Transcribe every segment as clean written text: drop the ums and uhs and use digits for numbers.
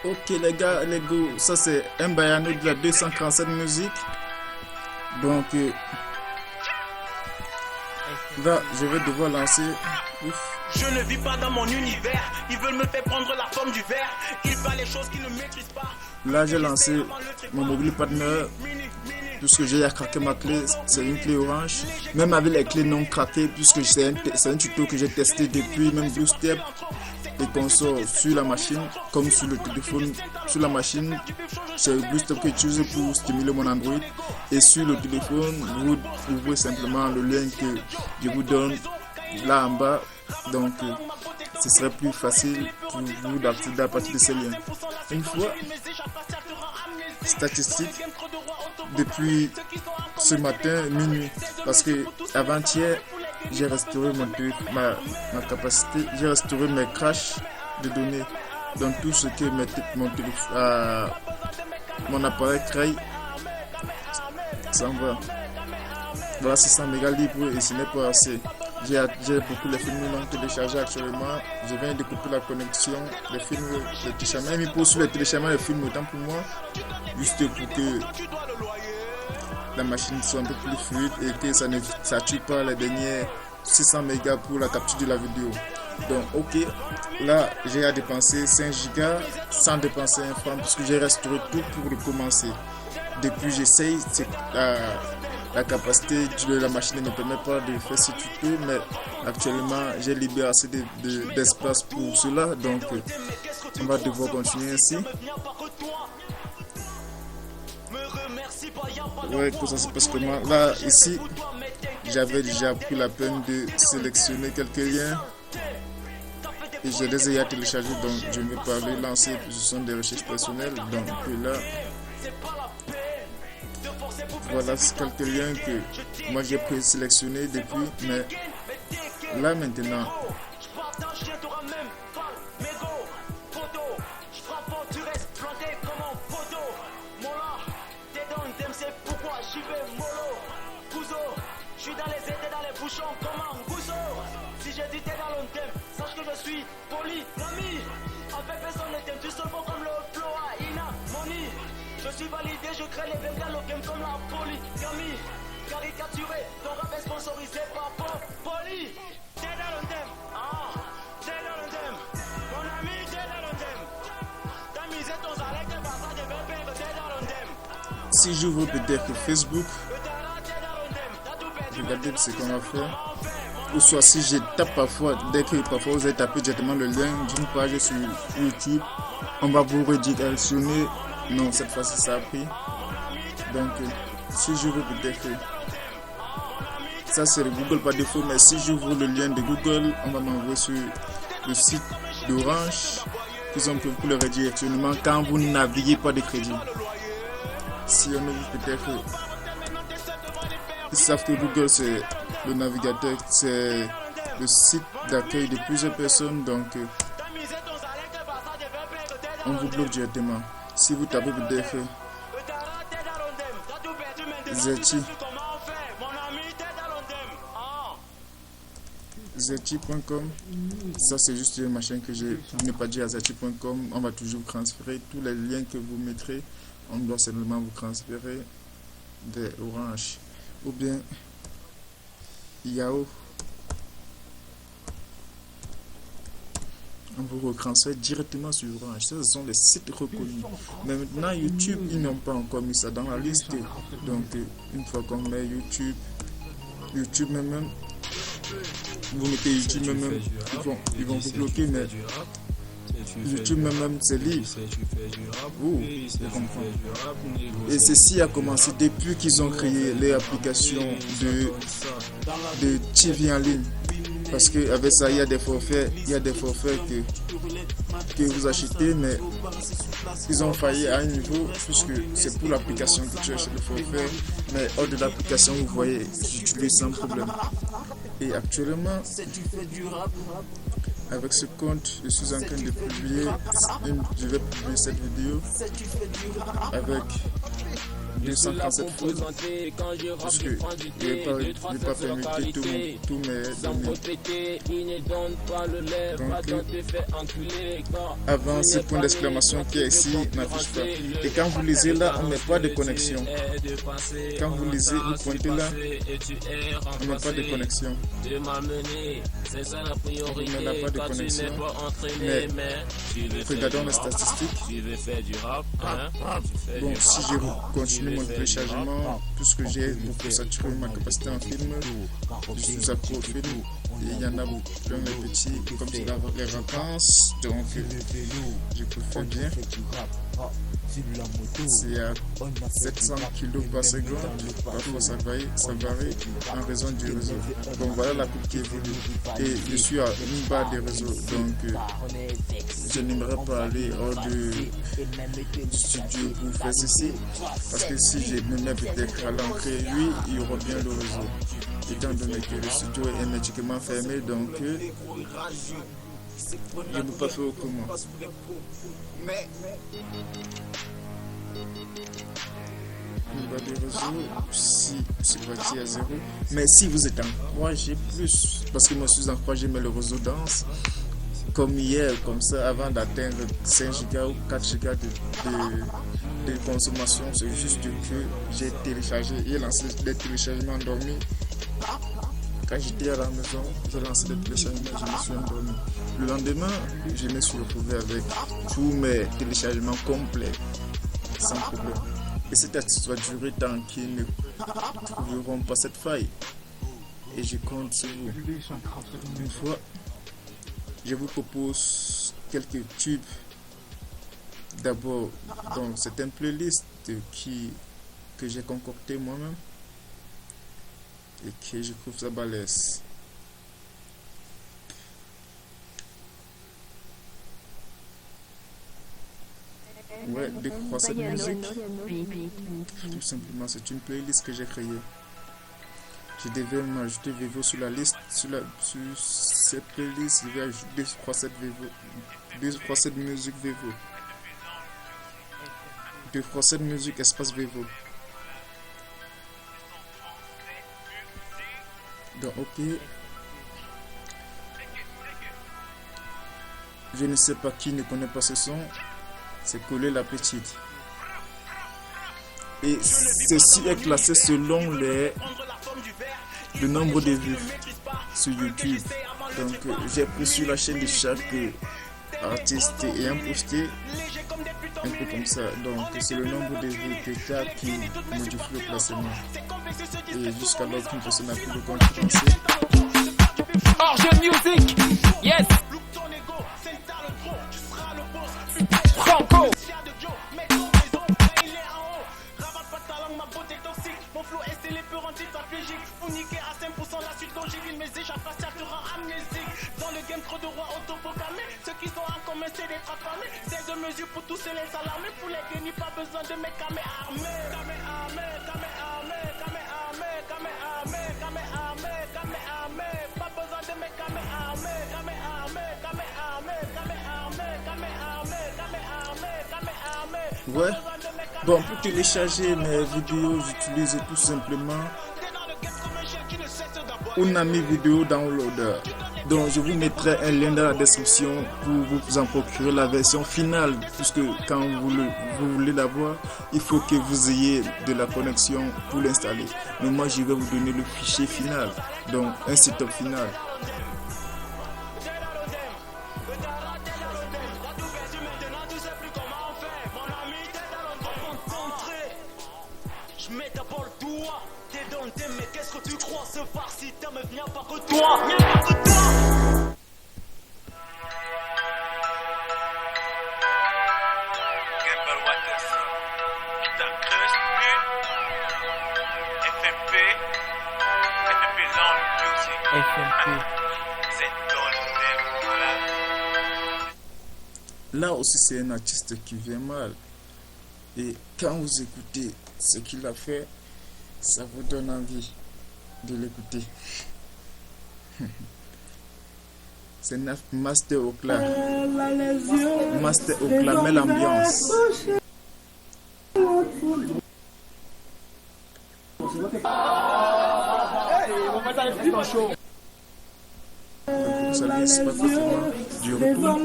Ok les gars, les go, ça c'est un Bayano de la 247 musique. Donc là, je vais devoir lancer. Ouf. Je ne vis pas dans mon univers. Ils veulent me faire prendre la forme du verre. Ils parlent les choses qu'ils ne maîtrisent pas. Là, j'ai lancé mon mobile partner. Tout ce que j'ai à craquer ma clé, c'est une clé orange. Même avec les clés non craquées, puisque c'est un tuto que j'ai testé depuis même 12 steps. Et qu'on sort sur la machine, comme sur le téléphone. Sur la machine, c'est le boost que j'utilise pour stimuler mon Android. Et sur le téléphone, vous ouvrez simplement le lien que je vous donne là en bas. Donc, ce serait plus facile pour vous d'accéder à partir de ces liens. Une fois, statistique, depuis ce matin, minuit, parce que avant-hier, j'ai restauré ma capacité, j'ai restauré mes crashs de données. Donc tout ce que mon appareil crée, ça en va. Voilà, 600 mégas libres et ce n'est pas assez. J'ai beaucoup de films non téléchargés actuellement. Je viens de couper la connexion. Les films, les téléchargements, il pose sur les téléchargements les films autant pour moi, juste pour que la machine soit un peu plus fluide et que ça ne sature pas les dernières 600 mégas pour la capture de la vidéo. Donc ok, là j'ai à dépenser 5 gigas sans dépenser un franc parce que j'ai restauré tout pour recommencer. Depuis j'essaye, la capacité de la machine ne me permet pas de faire ce tuto, mais actuellement j'ai libéré assez d'espace pour cela, donc on va devoir continuer ainsi. Ouais, que ça se passe comment. Là, ici, j'avais déjà pris la peine de sélectionner quelques liens et je les ai téléchargés, donc je ne vais pas les lancer, ce sont des recherches personnelles. Donc là, voilà quelques liens que moi j'ai présélectionnés depuis, mais là maintenant, je suis dans les aides, dans les bouchons comme un gousso. Si j'ai dit t'es dans le thème, sache que je suis polygamy. En fait personne ne t'aime, tu seul beau comme le flow à Ina Moni. Je suis validé, je crée les mêmes dans le game comme la polygamie. Caricaturé, ton rap est sponsorisé par Poli. T'es dans le thème, t'es dans le thème. Mon ami, t'es dans le thème. T'as misé ton salaire, t'es pas ça, t'es bien perdre, t'es dans le thème. si j'ouvre peut-être Facebook, regardez ce qu'on va faire. Ou soit si je tape parfois, dès que parfois vous avez tapé directement le lien d'une page sur YouTube, on va vous redirectionner. Non, cette fois-ci ça a pris. Donc si j'ouvre peut-être, ça c'est le Google par défaut, mais si j'ouvre le lien de Google, on va m'envoyer sur le site d'Orange qu'ils ont pour le redirectionnement quand vous naviguez pas de crédit. Si on ouvre peut-être, ils savent que Google c'est le navigateur, c'est le site d'accueil de plusieurs personnes, donc on vous bloque directement. Si vous tapez peut-être Zeti.com, ça c'est juste une machine que je n'ai pas dit à Zeti.com. On va toujours transférer tous les liens que vous mettrez, on doit simplement vous transférer des Orange ou bien Yahoo. On vous retransfère directement sur Orange. Ce sont les sites reconnus. Mais maintenant, YouTube, ils n'ont pas encore mis ça dans la liste. Donc, une fois qu'on met YouTube même, vous mettez YouTube même, ils vont vous bloquer, mais YouTube même, c'est libre. Je comprends. Et ceci a commencé depuis qu'ils ont créé les applications de TV en ligne. Parce qu'avec ça, il y a des forfaits, que vous achetez, mais ils ont failli à un niveau, puisque c'est pour l'application que tu achètes le forfait, mais hors de l'application, vous voyez, j'utilise sans problème. Et actuellement, avec ce compte, je suis en train de publier, je vais publier cette vidéo avec 237 fautes parce que je n'ai pas permis tous mes données. Donc, avant ce point d'exclamation qui est ici n'affiche pas. Et quand vous lisez là, on met pas de connexion. Quand vous lisez, vous pointez là, on met pas de connexion. On n'a pas de connexion. Mais regardons les statistiques. Bon, si je continue mon téléchargement, puisque j'ai beaucoup saturé ma capacité en film, je suis accro au film. Il y en a plein de petits, comme c'est les vacances, donc je préfère bien. C'est à 700 kg par seconde, parfois ça varie en raison du réseau. Bon, voilà la coupe qui évolue. Et je suis à une barre des réseaux, donc je n'aimerais pas aller hors du studio pour faire ceci, parce que si je me mets peut-être à l'entrée, lui, il y aura bien le réseau. Étant donné que le studio est hermétiquement fermé, donc je ne peux pas faire autrement. Le bas des réseaux, si c'est parti à 0. Mais si vous êtes en 3G+, parce que moi je suis en 3G, mais le réseau danse, comme hier, comme ça, avant d'atteindre 5 Go ou 4 Go de consommation, c'est juste que j'ai téléchargé et lancé des téléchargements endormis. Quand j'étais à la maison, j'ai lancé des téléchargements, je me suis endormi. Le lendemain, je me suis retrouvé avec tous mes téléchargements complets, sans problème. Et cette astuce va durer tant qu'ils ne trouveront pas cette faille. Et je compte sur vous. Une fois, je vous propose quelques tubes. D'abord, donc c'est une playlist que j'ai concocté moi-même et que je trouve ça balèze. Ouais, découvrir cette musique. Tout simplement, c'est une playlist que j'ai créée. Je devais m'ajouter Vevo sur la liste, sur cette playlist. Je vais ajouter 237 musique Vevo. 237 musique espace Vevo. Donc, ok. Je ne sais pas qui ne connaît pas ce son. C'est Coller la petite. Et ceci est classé selon le nombre de vues sur YouTube. Donc j'ai pris sur la chaîne de chaque artiste ayant posté un peu comme ça. Donc c'est le nombre de vues que tu as qui modifie le classement. Et jusqu'à l'heure qu'une personne n'a plus de concurrencer. Orge Music, yes. Franco. Mon flow est scellé pour un titre stratégique. Pour niquer à 5% la suite logique. Il me dit chaque passage te rend amnésique. Dans le game trop de rois autoproclamés. Ceux qui sont en commun c'est des transformés. C'est de mesure pour tous les alarmés. Pour les génies pas besoin de mes camés armés. Camé armé, camé armé, camé armé, camé armé, camé armé, camé armé. Pas besoin de mes camés armés. Camé armé, camé armé, camé armé, camé armé, camé armé, camé armé. Ouais. Bon, pour télécharger mes vidéos, j'utilise tout simplement Unami Video Downloader. Donc, je vous mettrai un lien dans la description pour vous en procurer la version finale. Puisque quand vous voulez la voir, il faut que vous ayez de la connexion pour l'installer. Mais moi, je vais vous donner le fichier final. Donc, un setup final. Je mets d'abord le doigt, t'es dans le thème, mais qu'est-ce que tu crois? Ce farci terme vient pas que toi, vient pas que toi. Là aussi, c'est un artiste qui vient mal. Et quand vous écoutez ce qu'il a fait, ça vous donne envie de l'écouter. C'est Master Okla. Master Okla met l'ambiance. Ça laisse pas forcément du retour.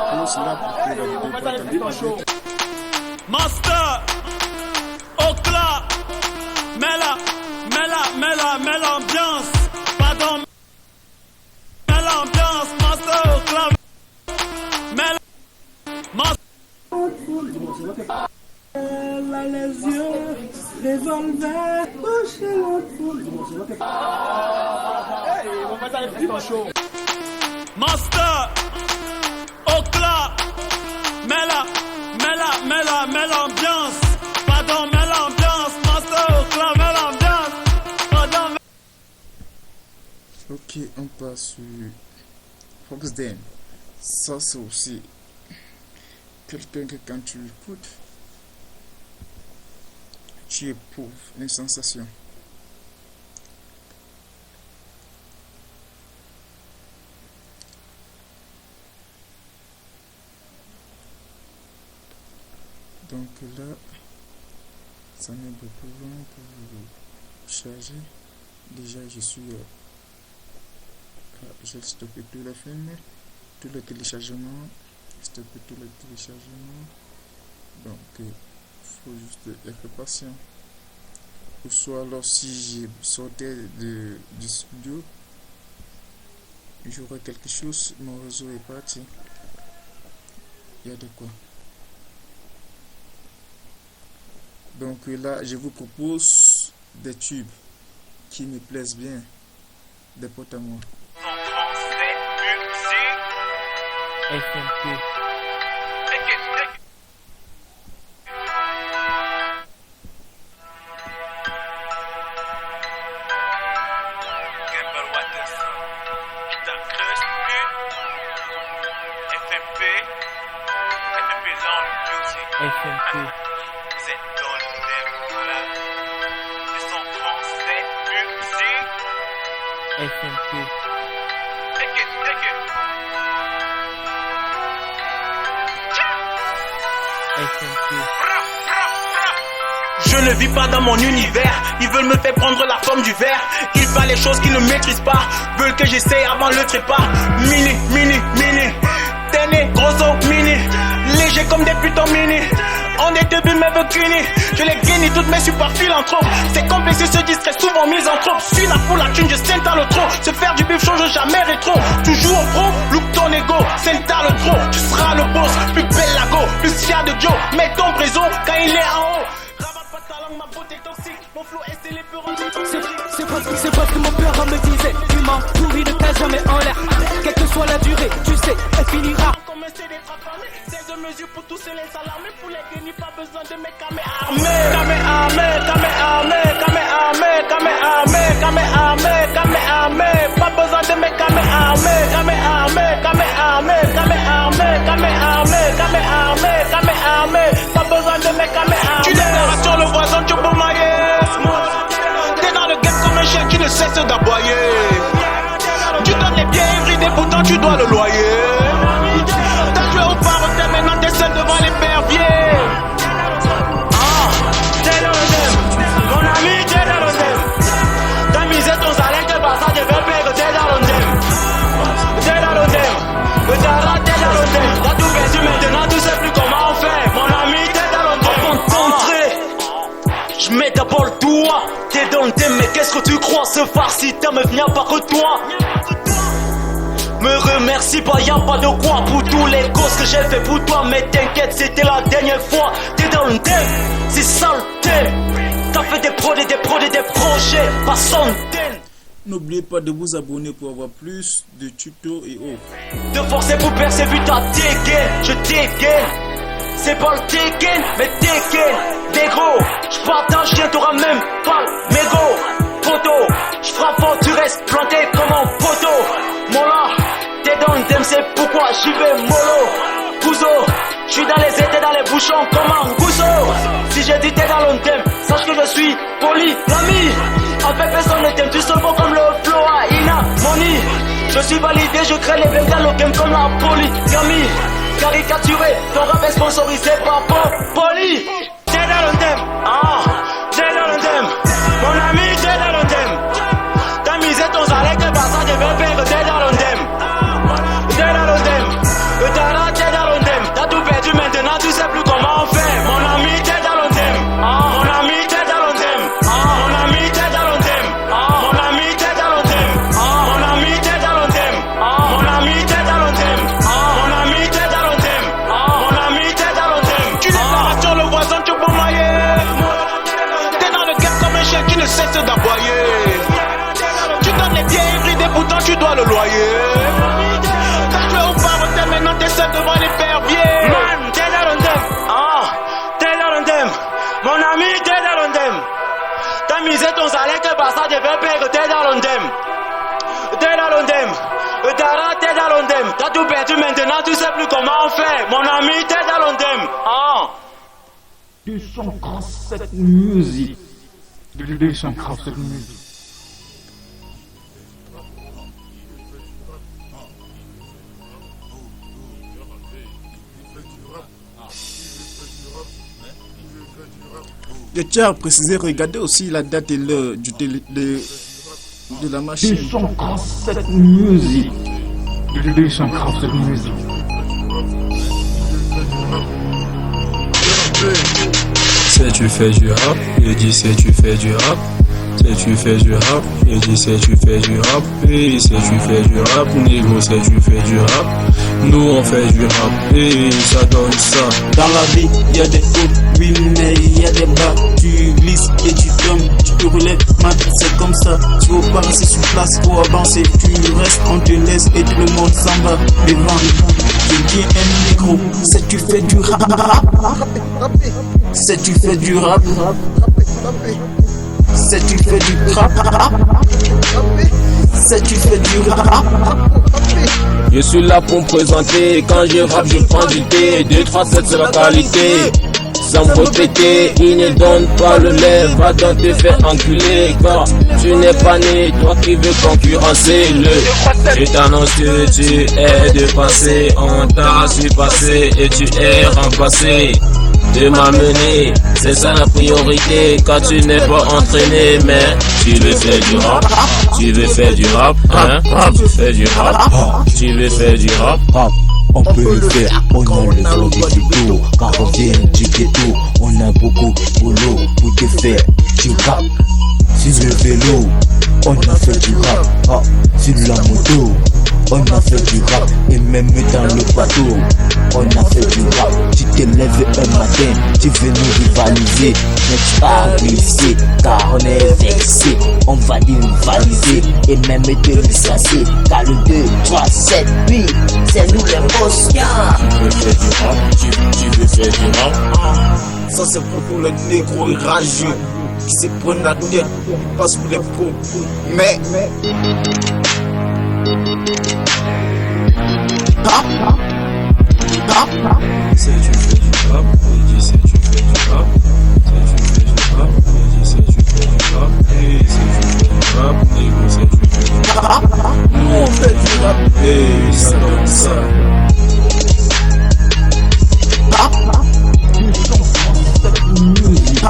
Pour cela, pour que la vidéo soit terminée. Master, Okla, mets l'ambiance, pardon, mets l'ambiance, Master Okla, mets les yeux, revolver, boucher la foule. Master, Okla, mets l'ambiance, pardon, mets l'ambiance, Master Okla, mets l'ambiance, pardon. Ok, on passe sur Foxden. Ça, c'est aussi quelqu'un que quand tu écoutes, tu éprouves une sensation. Donc là, ça met beaucoup de temps pour charger. Déjà, je suis j'ai stoppé tous les films, tous les téléchargements, stoppé tous les téléchargements. Donc, il faut juste être patient. Ou soit alors si j'ai sortais du studio, j'aurai quelque chose, mon réseau est parti. Il y a de quoi. Donc là, je vous propose des tubes qui me plaisent bien, des potes à moi. FMP. FMP. FMP. Je ne vis pas dans mon univers, ils veulent me faire prendre la forme du verre. Ils font les choses qu'ils ne maîtrisent pas, veulent que j'essaie avant le trépas. Mini, téné, grosso, mini, léger comme des putains mini. On est deux bulles mais veut cunis. Je les guénis, toutes mes super philanthropes. C'est complexe, se distrait souvent misanthrope. Suis là pour la thune, je senta le trop. Se faire du bif change jamais rétro. Toujours pro, look ton ego, senta le trop. Tu seras le boss, plus belle la go, plus fier de Joe. Mets ton réseau quand il est en haut. Ravale pas ta langue, ma beauté toxique. Mon flow est scellé pour C'est parce que mon père me disait, tu m'as pourri de ta jamais en l'air. Quelle que soit la durée, tu sais, elle finira. comme un CD transformé. 16 mesures pour tous les alarmés. Pour les dénis, pas besoin de mes kamehameha. Pas besoin de mes pas besoin de mes kamehameha. Tu déclares sur le voisin, tu peux mailler. T'es dans le game comme un chien qui ne cesse d'aboyer. Tu donnes les pieds ivridés, pourtant tu dois le loyer. T'as joué au parenthèse, maintenant t'es seul devant les perviers. T'es dans le game, mon ami, t'es dans le game. T'as misé ton salaire, t'es pas ça, t'es fait perdre, t'es dans le game. T'es dans le game, t'es dans le game. T'as tout perdu maintenant, tu sais plus comment on fait. Mon ami, t'es dans le game. Avant d'entrer, je mets d'abord le doigt. T'es dans le game, mais qu'est-ce que tu crois? Ce farci, t'as me vient pas que toi. Me remercie pas, y'a pas de quoi pour tous les causes que j'ai fait pour toi. Mais t'inquiète, c'était la dernière fois. T'es dans le thème, c'est ça le thème. T'as fait des prods et des projets, pas centaines. N'oubliez pas de vous abonner pour avoir plus de tutos et autres. De forcer pour percer, vu ta dégaine, je dégaine. C'est pas le dégaine, mais dégaine. Négro, j'partage rien, t'auras même pas le mégot. Photo, j'frappe fort, tu restes planté comme un poteau. Mola, t'es dans le thème, c'est pourquoi j'y vais mollo. Gouzo, j'suis dans les étés, dans les bouchons comme un gouzo. Si j'ai dit t'es dans le thème, sache que je suis poli, l'ami. En fait personne ne t'aime, tu seul beau comme le flow à Ina, Money. Je suis validé, je crée les belles dans le game comme la polygamie. Caricaturé, ton rap est sponsorisé par Poli. T'es dans Londem, Londem. Mon ami, t'es Londem. T'as misé ton salaire que par ça, je vais payer que t'es Londem. T'as raté Londem. T'as tout perdu maintenant, tu sais plus comment on fait. Mon ami, t'es Londem. Mon ami, t'es Londem. Mon ami, t'es Londem. Mon ami, t'es Londem. Mon ami, t'es Londem. Mon ami, t'es Londem. Mon ami, t'es Londem. Mon ami, t'es Londem. Tu laisses la voiture, le voisin, tu peux mailler. T'es dans le game comme un chien qui ne cesse d'aboyer. Tu donnes les pieds hybrides et pourtant tu dois le loyer. T'as joué au parenthème, maintenant t'essaies devant les perviers. Man, t'es Londem. T'es Londem. Mon ami, t'es Londem. T'as misé ton salaire que par ça, je vais payer que t'es Londem. T'es Londem. T'as raté Londem. T'as tout perdu maintenant, tu sais plus comment on fait. Mon ami, t'es Londem. 237 musique. 237 musique. Je tiens à préciser, regardez aussi la date et l'heure de la machine. 237 musique. 237 musique. C'est tu fais du rap, je dis c'est tu fais du rap. C'est tu fais du rap, je dis c'est tu fais du rap. Et c'est tu fais du rap, négo c'est tu fais du rap. Nous on fait du rap et ça donne ça. Dans la vie, y a des hauts, oui mais y a des bas. Tu glisses et tu tombes, tu te relèves, man, c'est comme ça. Tu veux pas rester sur place pour avancer. Tu restes, on te laisse et tout le monde s'en va devant. Je dis un micro, c'est tu fais du rap. C'est tu fais du rap. C'est tu fais du rap. C'est tu fais du rap. Je suis là pour me présenter. Quand je rappe, je prends du thé. 2, 3, 7, c'est la qualité. Sans me répéter, il ne donne pas le lait. Va donc te faire enculer. Car tu n'es pas né, toi qui veux concurrencer le. Je t'annonce que tu es dépassé. On t'a surpassé et tu es remplacé. De m'amener, c'est ça la priorité. Quand tu n'es pas entraîné, mais tu veux faire du rap. Tu veux faire du rap, hein? Tu veux faire du rap. Tu veux faire du rap. On peut le faire, on a le flow du ghetto. Car on vient du ghetto, on a beaucoup de boulot pour te faire du rap. Sur le vélo, on a fait du rap. Sur la moto, on a fait du rap. Et même dans le bateau, on a fait du rap. Tu te lèves un matin, tu veux nous rivaliser. N'est pas glisser, car on est vexé. On va rivaliser et même te licencier. Car le 2, 3, 7, 8, c'est nous les boss. Tu veux faire du rap, tu veux faire du rap. Ça c'est pour le négro rageux qui se prennent la tête, passe pour les pros. Mais c'est tu fais du rap, je dis c'est tu fais du rap. C'est tu fais du rap, je dis c'est tu fais du rap. Et c'est tu fais du rap, négo c'est tu fais du rap. Nous on fait du rap et ça donne ça. 237 musique.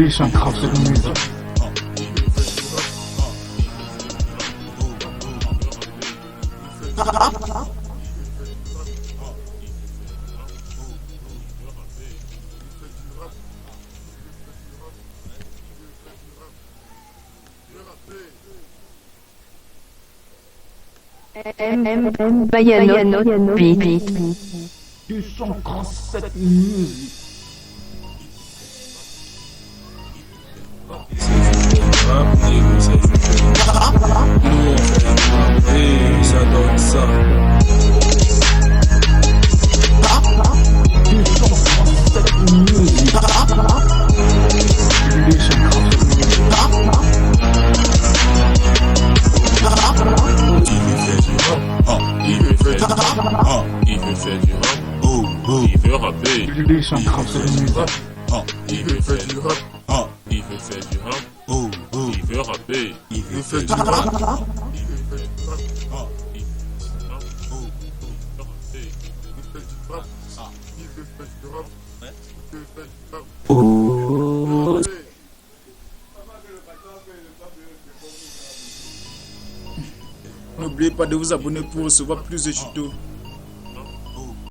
237 musique. Bayano Beat. 237 musique. C'est tu fais du rap, négo c'est tu fais du rap. Nous on fait du rap et ça donne ça. 237 musique. 237 musique. Il veut faire du rap, il veut faire du rap, il veut rapper. 237 musique. Il veut faire du rap, Il veut faire du rap. Oh, oh. Il veut rapper. Il Il veut fait faire du du rap. rap. Il veut faire du rap. Il fait du rap. Il veut faire du rap. Il veut faire du rap. Oh. N'oubliez pas de vous abonner pour recevoir plus de tutos.